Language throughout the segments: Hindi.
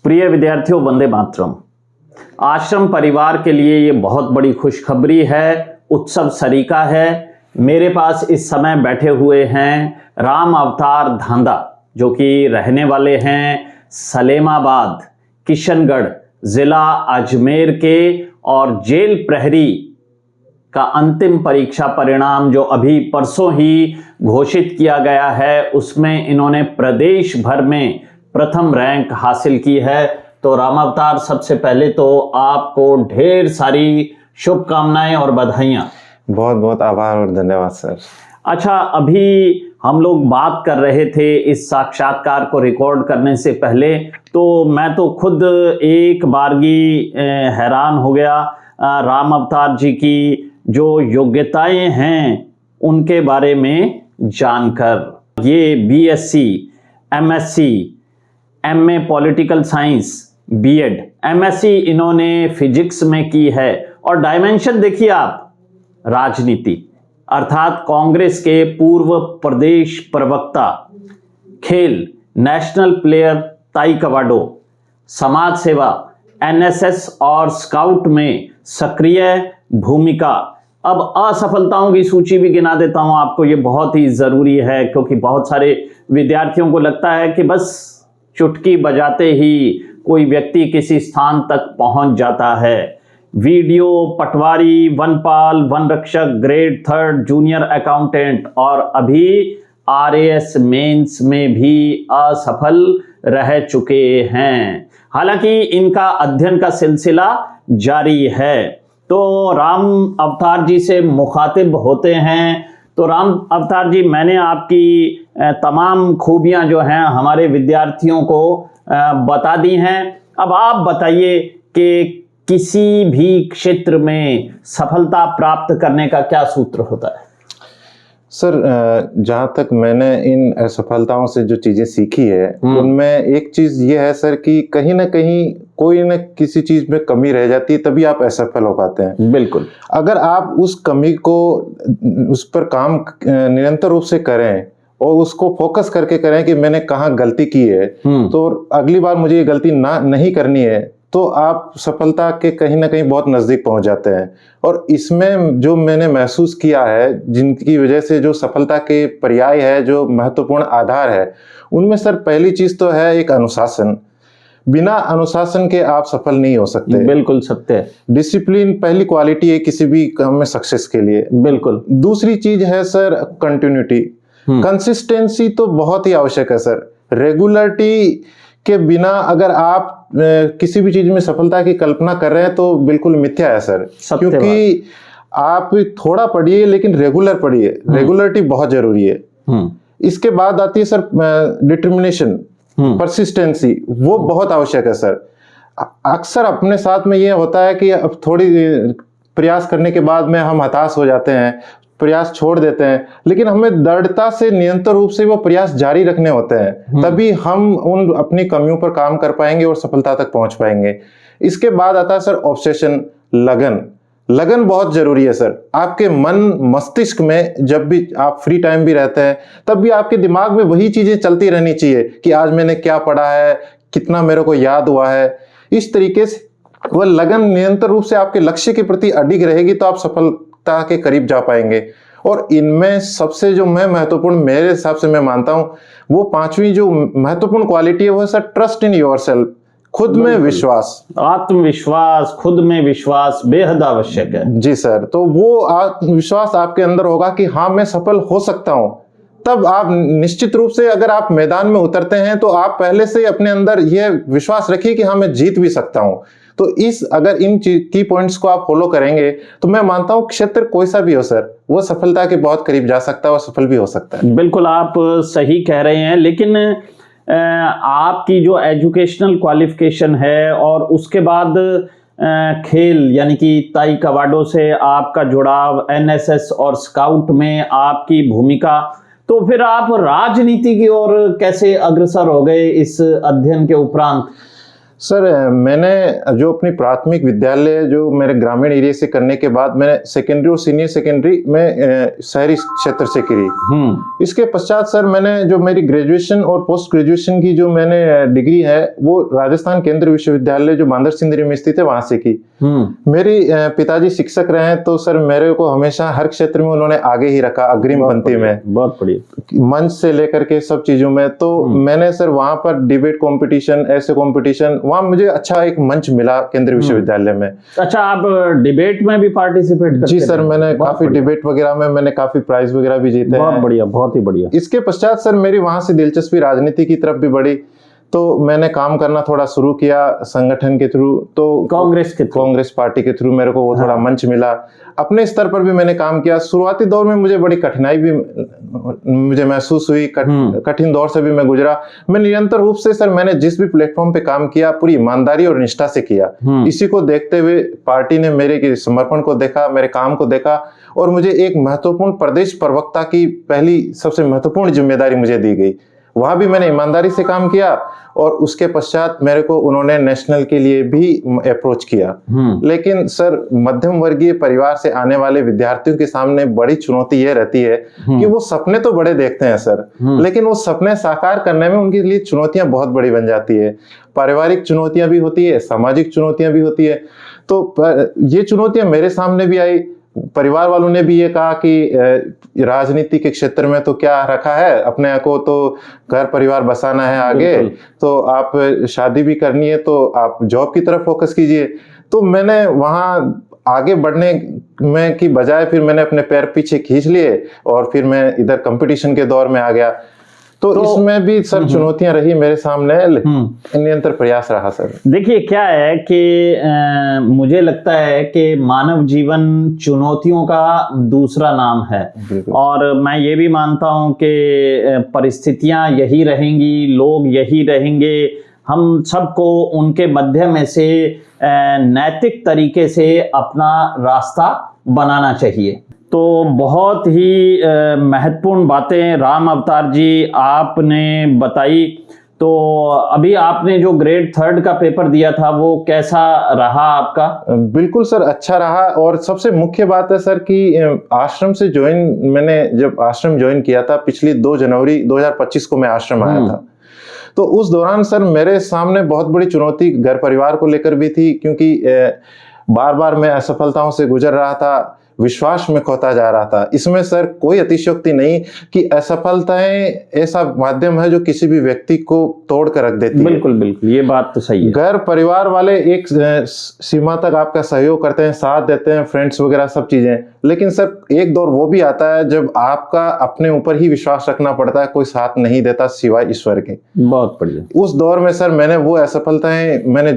प्रिय विद्यार्थियों, वंदे मातरम। आश्रम परिवार के लिए ये बहुत बड़ी खुशखबरी है, उत्सव सरीका है। मेरे पास इस समय बैठे हुए हैं राम अवतार धांधा, जो कि रहने वाले हैं सलेमाबाद, किशनगढ़ जिला अजमेर के, और जेल प्रहरी का अंतिम परीक्षा परिणाम जो अभी परसों ही घोषित किया गया है, उसमें इन्होंने प्रदेश भर में प्रथम रैंक हासिल की है। तो राम अवतार, सबसे पहले तो आपको ढेर सारी शुभकामनाएं और बधाइयां। बहुत बहुत आभार और धन्यवाद सर। अच्छा, अभी हम लोग बात कर रहे थे इस साक्षात्कार को रिकॉर्ड करने से पहले, तो मैं तो खुद एक बारगी हैरान हो गया राम अवतार जी की जो योग्यताएं हैं उनके बारे में जानकर। ये BSc, MSc, MA political science, BEd, MSc इन्होंने फिजिक्स में की है। और डायमेंशन देखिए आप, राजनीति, अर्थात कांग्रेस के पूर्व प्रदेश प्रवक्ता, खेल, नेशनल प्लेयर ताइक्वांडो, समाज सेवा, एनएसएस और स्काउट में सक्रिय भूमिका। अब असफलताओं की सूची भी गिना देता हूं आपको, ये बहुत ही जरूरी है, क्योंकि बहुत सारे विद्यार्थियों को लगता है कि बस चुटकी बजाते ही कोई व्यक्ति किसी स्थान तक पहुंच जाता है। वीडियो पटवारी, वनपाल, वन रक्षक, ग्रेड 3 जूनियर अकाउंटेंट, और अभी आरएएस मेंस में भी असफल रह चुके हैं। हालांकि इनका अध्ययन का सिलसिला जारी है। तो राम अवतार जी से मुखातिब होते हैं। तो राम अवतार जी, मैंने आपकी तमाम खूबियां जो हैं हमारे विद्यार्थियों को बता दी हैं। अब आप बताइए कि किसी भी क्षेत्र में सफलता प्राप्त करने का क्या सूत्र होता है? सर, जहाँ तक मैंने इन असफलताओं से जो चीज़ें सीखी है, उनमें एक चीज़ ये है सर कि कहीं ना कहीं कोई न किसी चीज़ में कमी रह जाती है, तभी आप असफल हो पाते हैं। बिल्कुल। अगर आप उस कमी को, उस पर काम निरंतर रूप से करें और उसको फोकस करके करें कि मैंने कहाँ गलती की है, तो अगली बार मुझे ये गलती नहीं करनी है, तो आप सफलता के कहीं ना कहीं बहुत नज़दीक पहुंच जाते हैं। और इसमें जो मैंने महसूस किया है, जिनकी वजह से जो सफलता के पर्याय है, जो महत्वपूर्ण आधार है, उनमें सर पहली चीज़ तो है एक अनुशासन। बिना अनुशासन के आप सफल नहीं हो सकते। बिल्कुल सत्य है। डिसिप्लिन पहली क्वालिटी है किसी भी काम में सक्सेस के लिए। बिल्कुल। दूसरी चीज है सर कंटिन्यूटी, कंसिस्टेंसी तो बहुत ही आवश्यक है सर। रेगुलरिटी के बिना अगर आप किसी भी चीज में सफलता की कल्पना कर रहे हैं तो बिल्कुल मिथ्या है सर। क्योंकि आप थोड़ा पढ़िए लेकिन रेगुलर पढ़िए, रेगुलरिटी बहुत जरूरी है। इसके बाद आती है सर डिटर्मिनेशन, परसिस्टेंसी, वो बहुत आवश्यक है सर। अक्सर अपने साथ में ये होता है कि अब थोड़ी प्रयास करने के बाद में हम हताश हो जाते हैं, प्रयास छोड़ देते हैं, लेकिन हमें दृढ़ता से निरंतर रूप से वो प्रयास जारी रखने होते हैं, तभी हम उन अपनी कमियों पर काम कर पाएंगे और सफलता तक पहुंच पाएंगे। इसके बाद आता है सर ऑब्सेशन, लगन। लगन बहुत जरूरी है सर। आपके मन मस्तिष्क में जब भी आप फ्री टाइम भी रहते हैं, तब भी आपके दिमाग में वही चीजें चलती रहनी चाहिए कि आज मैंने क्या पढ़ा है, कितना मेरे को याद हुआ है। इस तरीके से वह लगन निरंतर रूप से आपके लक्ष्य के प्रति अडिग रहेगी, तो आप सफलता के करीब जा पाएंगे। और इनमें सबसे जो मैं महत्वपूर्ण मेरे हिसाब से मैं मानता हूं, वो पांचवी जो महत्वपूर्ण क्वालिटी है वो है सर ट्रस्ट इन योरसेल्फ, खुद में विश्वास। आत्मविश्वास, खुद में विश्वास बेहद आवश्यक है। जी सर। तो वो आत्मविश्वास आपके अंदर होगा कि हाँ मैं सफल हो सकता हूं, तब आप निश्चित रूप से अगर आप मैदान में उतरते हैं तो आप पहले से अपने अंदर यह विश्वास रखिए कि हाँ मैं जीत भी सकता हूं। तो अगर इन की पॉइंट्स को आप फॉलो करेंगे तो मैं मानता हूं क्षेत्र कोई सा भी हो सर, वो सफलता के बहुत करीब जा सकता है और सफल भी हो सकता है। बिल्कुल आप सही कह रहे हैं। लेकिन आपकी जो एजुकेशनल क्वालिफिकेशन है और उसके बाद खेल यानी कि ताइक्वांडो से आपका जुड़ाव, एनएसएस और स्काउट में आपकी भूमिका, तो फिर आप राजनीति की ओर कैसे अग्रसर हो गए इस अध्ययन के उपरांत? सर मैंने जो अपनी प्राथमिक विद्यालय जो मेरे ग्रामीण एरिया से करने के बाद मैंने सेकेंडरी और सीनियर सेकेंडरी में शहरी क्षेत्र से करी। इसके पश्चात सर मैंने जो मेरी ग्रेजुएशन और पोस्ट ग्रेजुएशन की जो मैंने डिग्री है वो राजस्थान केंद्रीय विश्वविद्यालय जो बांदर सिंदरी में स्थित है वहां से की। मेरी पिताजी शिक्षक रहे हैं तो सर मेरे को हमेशा हर क्षेत्र में उन्होंने आगे ही रखा, अग्रिम पंक्ति में, बहुत बढ़िया, मंच से लेकर के सब चीजों में। तो मैंने सर वहां पर डिबेट कंपटीशन, ऐसे कंपटीशन, वहां मुझे अच्छा एक मंच मिला केंद्रीय विश्वविद्यालय में। अच्छा, आप डिबेट में भी पार्टिसिपेट करते जी सर, मैंने काफी डिबेट वगैरह में मैंने काफी प्राइज वगैरह भी जीते हैं। बहुत बढ़िया, बहुत ही बढ़िया। इसके पश्चात सर मेरी वहां से दिलचस्पी राजनीति की तरफ भी बढ़ी, तो मैंने काम करना थोड़ा शुरू किया संगठन के थ्रू। तो कांग्रेस पार्टी के थ्रू मेरे को वो थोड़ा मंच मिला। अपने स्तर पर भी मैंने काम किया। शुरुआती दौर में मुझे बड़ी कठिनाई भी मुझे महसूस हुई, कठिन दौर से भी मैं गुजरा। मैं निरंतर रूप से सर मैंने जिस भी प्लेटफॉर्म पे काम किया पूरी ईमानदारी और निष्ठा से किया। इसी को देखते हुए पार्टी ने मेरे समर्पण को देखा, मेरे काम को देखा और मुझे एक महत्वपूर्ण प्रदेश प्रवक्ता की पहली सबसे महत्वपूर्ण जिम्मेदारी मुझे दी गई। वहां भी मैंने ईमानदारी से काम किया और उसके पश्चात मेरे को उन्होंने नेशनल के लिए भी अप्रोच किया। लेकिन सर मध्यम वर्गीय परिवार से आने वाले विद्यार्थियों के सामने बड़ी चुनौती ये रहती है कि वो सपने तो बड़े देखते हैं सर, लेकिन वो सपने साकार करने में उनके लिए चुनौतियां बहुत बड़ी बन जाती है। पारिवारिक चुनौतियां भी होती है, सामाजिक चुनौतियां भी होती है। तो ये चुनौतियां मेरे सामने भी आई। परिवार वालों ने भी ये कहा कि राजनीति के क्षेत्र में तो क्या रखा है, अपने को तो घर परिवार बसाना है आगे, तो आप शादी भी करनी है तो आप जॉब की तरफ फोकस कीजिए। तो मैंने वहां आगे बढ़ने में की बजाय फिर मैंने अपने पैर पीछे खींच लिए और फिर मैं इधर कंपटीशन के दौर में आ गया। तो इसमें भी सर चुनौतियां रही मेरे सामने, निरंतर प्रयास रहा सर। देखिए क्या है कि मुझे लगता है कि मानव जीवन चुनौतियों का दूसरा नाम है और मैं ये भी मानता हूं कि परिस्थितियां यही रहेंगी, लोग यही रहेंगे। हम सबको उनके मध्य में से नैतिक तरीके से अपना रास्ता बनाना चाहिए। तो बहुत ही महत्वपूर्ण बातें राम अवतार जी आपने बताई। तो अभी आपने जो ग्रेड 3 का पेपर दिया था वो कैसा रहा आपका? बिल्कुल सर, अच्छा रहा। और सबसे मुख्य बात है सर कि आश्रम से मैंने जब आश्रम ज्वाइन किया था पिछली 2 जनवरी 2025 को मैं आश्रम आया था। तो उस दौरान सर मेरे सामने बहुत बड़ी चुनौती घर परिवार को लेकर भी थी, क्योंकि बार बार मैं असफलताओं से गुजर रहा था, विश्वास में खोता जा रहा था। इसमें सर कोई अतिशयोक्ति नहीं कि असफलताएं ऐसा माध्यम है जो किसी भी व्यक्ति को तोड़ कर रख देती है। बिल्कुल बिल्कुल, ये बात तो सही है। घर परिवार वाले एक सीमा तक आपका सहयोग करते हैं, साथ देते हैं, फ्रेंड्स वगैरह सब चीजें, लेकिन सर एक दौर वो भी आता है जब आपका अपने ऊपर ही विश्वास रखना पड़ता है, कोई साथ नहीं देता सिवाय ईश्वर के। बहुत बढ़िया। उस दौर में सर मैंने वो असफलताएं मैंने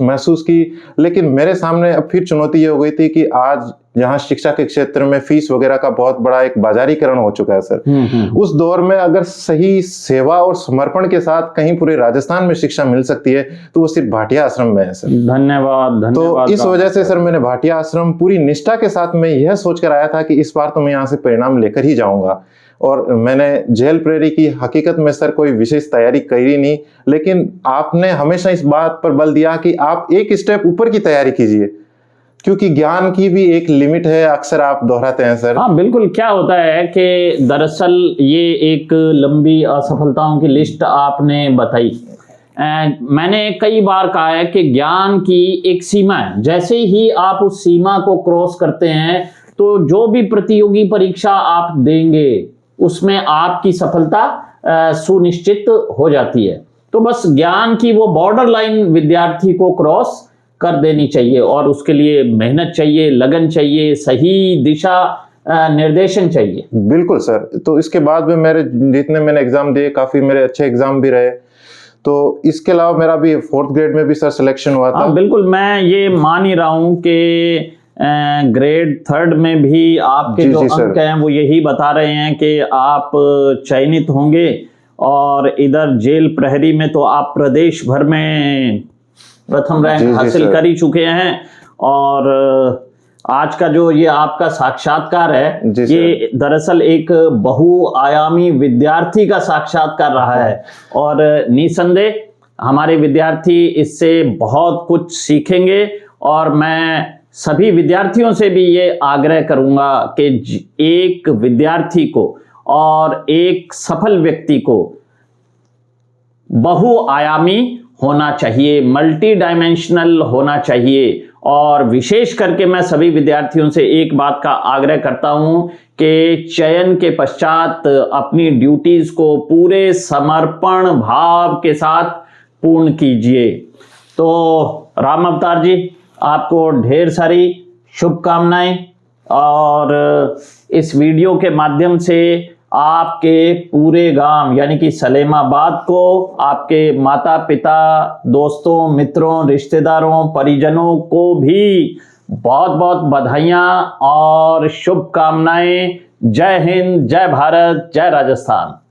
महसूस की, लेकिन मेरे सामने अब फिर चुनौती ये हो गई थी कि आज जहां शिक्षा के क्षेत्र में फीस वगैरह का बहुत बड़ा एक बाजारीकरण हो चुका है सर, उस दौर में अगर सही सेवा और समर्पण के साथ कहीं पूरे राजस्थान में शिक्षा मिल सकती है तो वो सिर्फ भाटिया आश्रम में है सर। धन्यवाद। तो इस वजह से सर मैंने भाटिया आश्रम पूरी निष्ठा के साथ मैं यह सोचकर आया था कि इस बार तो मैं यहाँ से परिणाम लेकर ही जाऊंगा। और मैंने जेल प्रेरी की हकीकत में सर कोई विशेष तैयारी करी नहीं, लेकिन आपने हमेशा इस बात पर बल दिया कि आप एक स्टेप ऊपर की तैयारी कीजिए, क्योंकि ज्ञान की भी एक लिमिट है, अक्सर आप दोहराते हैं सर। हाँ बिल्कुल। क्या होता है कि दरअसल ये एक लंबी असफलताओं की लिस्ट आपने बताई। मैंने कई बार कहा है कि ज्ञान की एक सीमा है, जैसे ही आप उस सीमा को क्रॉस करते हैं तो जो भी प्रतियोगी परीक्षा आप देंगे उसमें आपकी सफलता सुनिश्चित हो जाती है। तो बस ज्ञान की वो बॉर्डर लाइन विद्यार्थी को क्रॉस कर देनी चाहिए और उसके लिए मेहनत चाहिए, लगन चाहिए, सही दिशा निर्देशन चाहिए। बिल्कुल सर। तो इसके बाद में मेरे जितने मैंने एग्जाम दिए काफी मेरे अच्छे एग्जाम भी रहे। तो इसके अलावा मेरा भी 4th ग्रेड में भी सर सिलेक्शन हुआ था। बिल्कुल, मैं ये मान ही रहा हूँ कि ग्रेड 3 में भी आपके जो अंक हैं वो यही बता रहे हैं कि आप चयनित होंगे। और इधर जेल प्रहरी में तो आप प्रदेश भर में प्रथम रैंक हासिल कर ही चुके हैं। और आज का जो ये आपका साक्षात्कार है ये दरअसल एक बहुआयामी विद्यार्थी का साक्षात्कार रहा है और निसंदेह हमारे विद्यार्थी इससे बहुत कुछ सीखेंगे। और मैं सभी विद्यार्थियों से भी ये आग्रह करूंगा कि एक विद्यार्थी को और एक सफल व्यक्ति को बहुआयामी होना चाहिए, मल्टी डायमेंशनल होना चाहिए। और विशेष करके मैं सभी विद्यार्थियों से एक बात का आग्रह करता हूं कि चयन के पश्चात अपनी ड्यूटीज को पूरे समर्पण भाव के साथ पूर्ण कीजिए। तो राम अवतार जी, आपको ढेर सारी शुभकामनाएं। और इस वीडियो के माध्यम से आपके पूरे गांव यानी कि सलेमाबाद को, आपके माता पिता, दोस्तों, मित्रों, रिश्तेदारों, परिजनों को भी बहुत बहुत बधाइयां और शुभकामनाएं। जय हिंद, जय भारत, जय राजस्थान।